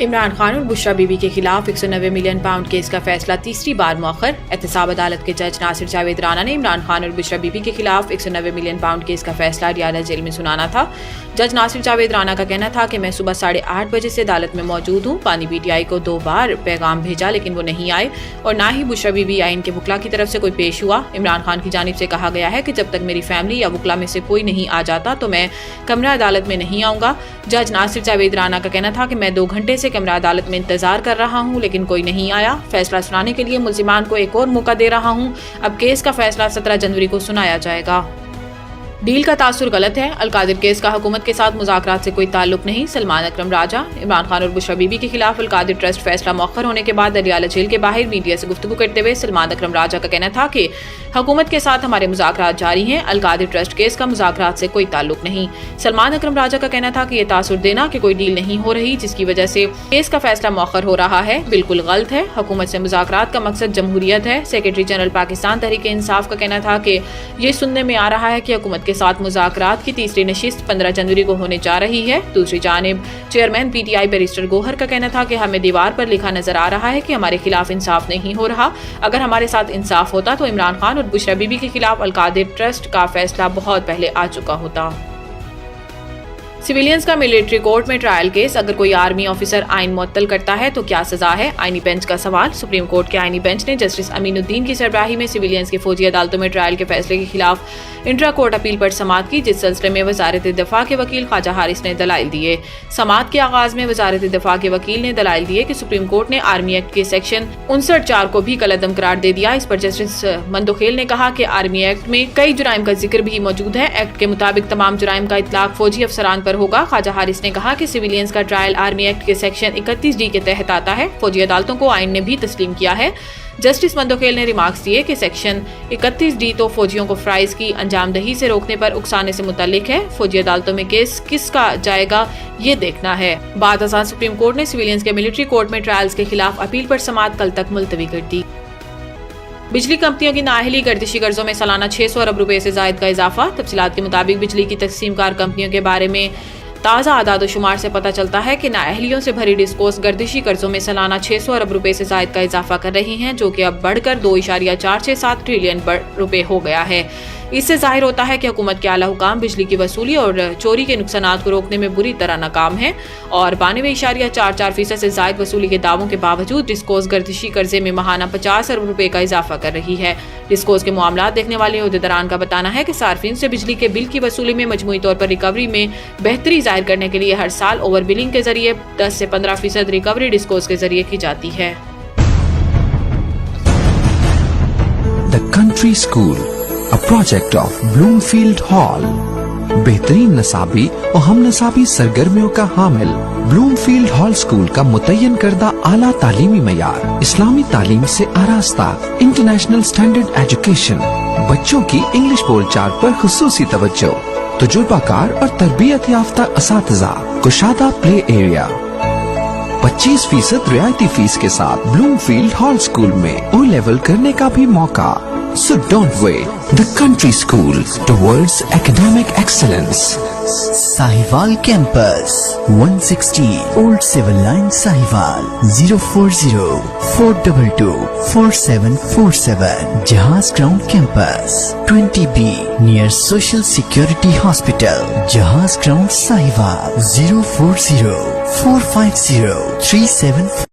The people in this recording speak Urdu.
عمران خان اور بشرا بی بی کے خلاف 190 ملین پاؤنڈ کیس کا فیصلہ تیسری بار مؤخر۔ احتساب عدالت کے جج ناصر جاوید رانا نے عمران خان اور بشرا بی بی کے خلاف 190 ملین پاؤنڈ کیس کا فیصلہ اڈیالہ جیل میں سنانا تھا۔ جج ناصر جاوید رانا کا کہنا تھا کہ میں صبح 8:30 بجے سے عدالت میں موجود ہوں۔ پانی پی ٹی آئی کو 2 بار پیغام بھیجا لیکن وہ نہیں آئے اور نہ ہی بشرا بی بی یا ان کے وکلا کی طرف سے کوئی پیش ہوا۔ عمران خان کی جانب سے کہا گیا ہے کہ جب تک میری فیملی یا وکلا میں سے کوئی نہیں آ جاتا تو میں کمرہ عدالت میں نہیں آؤں گا۔ جج ناصر جاوید رانا کا کہنا تھا کہ میں 2 گھنٹے سے کمرہ عدالت میں انتظار کر رہا ہوں لیکن کوئی نہیں آیا۔ فیصلہ سنانے کے لیے ملزمان کو ایک اور موقع دے رہا ہوں۔ اب کیس کا فیصلہ 17 جنوری کو سنایا جائے گا۔ ڈیل کا تاثر غلط ہے۔ القادر کیس کا حکومت کے ساتھ مذاکرات سے کوئی تعلق نہیں، سلمان اکرم راجہ۔ عمران خان اور بشرا بی بی کے خلاف القادر ٹرسٹ فیصلہ مؤخر ہونے کے بعد اڈیالہ جیل کے باہر میڈیا سے گفتگو کرتے ہوئے سلمان اکرم راجہ کا کہنا تھا کہ حکومت کے ساتھ ہمارے مذاکرات جاری ہیں، القادر ٹرسٹ کیس کا مذاکرات سے کوئی تعلق نہیں۔ سلمان اکرم راجہ کا کہنا تھا کہ یہ تاثر دینا کہ کوئی ڈیل نہیں ہو رہی جس کی وجہ سے کیس کا فیصلہ مؤخر ہو رہا ہے بالکل غلط ہے۔ حکومت سے مذاکرات کا مقصد جمہوریت ہے۔ سیکرٹری جنرل پاکستان تحریک انصاف کا کہنا تھا کہ یہ سننے میں آ رہا ہے کہ حکومت کے ساتھ مذاکرات کی تیسری نشست 15 جنوری کو ہونے جا رہی ہے۔ دوسری جانب chairman P T I barrister Gohar کا کہنا تھا کہ ہمیں دیوار پر لکھا نظر آ رہا ہے کہ ہمارے خلاف انصاف نہیں ہو رہا۔ اگر ہمارے ساتھ انصاف ہوتا تو عمران خان اور بشرا بی بی کے خلاف القادر ٹرسٹ کا فیصلہ بہت پہلے آ چکا ہوتا۔ سویلینز کا ملٹری کورٹ میں ٹرائل کیس، اگر کوئی آرمی آفیسر آئین معطل کرتا ہے تو کیا سزا ہے؟ آئینی بینچ کا سوال۔ سپریم کورٹ کے آئینی بینچ نے جسٹس امین الدین کی سربراہی میں سویلینز کے فوجی عدالتوں میں ٹرائل کے فیصلے کے خلاف انٹرا کورٹ اپیل پر سماعت کی، جس سلسلے میں وزارت دفاع کے وکیل خواجہ حارث نے دلائل دیے۔ سماعت کے آغاز میں وزارت دفاع کے وکیل نے دلائل دیے کہ سپریم کورٹ نے آرمی ایکٹ کے سیکشن 59(4) کو بھی کالعدم قرار دے دیا۔ اس پر جسٹس مندوخیل نے کہا کہ آرمی ایکٹ میں کئی جرائم کا ذکر بھی موجود ہے۔ ایکٹ کے مطابق تمام جرائم کا اطلاق فوجی افسران پر ہوگا۔ خواجہ حارث نے کہا کہ سویلینز کا ٹرائل آرمی ایکٹ کے سیکشن 31(d) کے تحت آتا ہے۔ فوجی عدالتوں کو آئین نے بھی تسلیم کیا ہے۔ جسٹس مندوخیل نے ریمارکس دیے کہ سیکشن 31(d) تو فوجیوں کو فرائض کی انجام دہی سے روکنے پر اکسانے سے متعلق ہے۔ فوجی عدالتوں میں کیس کس کا جائے گا یہ دیکھنا ہے۔ بعد ازاں سپریم کورٹ نے سویلینز کے ملٹری کورٹ میں ٹرائلز کے خلاف اپیل پر سماعت کل تک ملتوی کر دی۔ بجلی کمپنیوں کی نااہلی گردشی قرضوں میں سالانہ 600 ارب روپے سے زائد کا اضافہ۔ تفصیلات کے مطابق بجلی کی تقسیم کار کمپنیوں کے بارے میں تازہ اعداد و شمار سے پتہ چلتا ہے کہ نااہلیوں سے بھری ڈسکوز گردشی قرضوں میں سالانہ 600 ارب روپے سے زائد کا اضافہ کر رہی ہیں، جو کہ اب بڑھ کر 2.467 ٹریلین روپے ہو گیا ہے۔ اس سے ظاہر ہوتا ہے کہ حکومت کے اعلیٰ حکام بجلی کی وصولی اور چوری کے نقصانات کو روکنے میں بری طرح ناکام ہیں اور 92.44% سے زائد وصولی کے دعووں کے باوجود ڈسکوز گردشی قرضے میں ماہانہ 50 ارب روپے کا اضافہ کر رہی ہے۔ ڈسکوز کے معاملات دیکھنے والے عہدیداران کا بتانا ہے کہ صارفین سے بجلی کے بل کی وصولی میں مجموعی طور پر ریکوری میں بہتری ظاہر کرنے کے لیے ہر سال اوور بلنگ کے ذریعے 10 سے 15% ریکوری ڈسکوز کے ذریعے کی جاتی ہے۔ The Country School, a project of Bloomfield Hall. بہترین نصابی اور ہم نصابی سرگرمیوں کا حامل بلومفیلڈ ہال اسکول کا متعین کردہ اعلیٰ تعلیمی معیار، اسلامی تعلیم سے آراستہ، انٹرنیشنل سٹینڈرڈ ایجوکیشن، بچوں کی انگلش بول چال پر خصوصی توجہ، تجربہ کار اور تربیت یافتہ اساتذہ، کشادہ پلے ایریا، 25% رعایتی فیس کے ساتھ بلومفیلڈ ہال اسکول میں او لیول کرنے کا بھی موقع۔ So don't wait. The Country School towards academic excellence. Sahiwal Campus, 160 Old Civil Line, Sahiwal, 040-422-4747. Jahaz Ground Campus, 20B, near Social Security Hospital, Jahaz Ground, Sahiwal, 040-450-37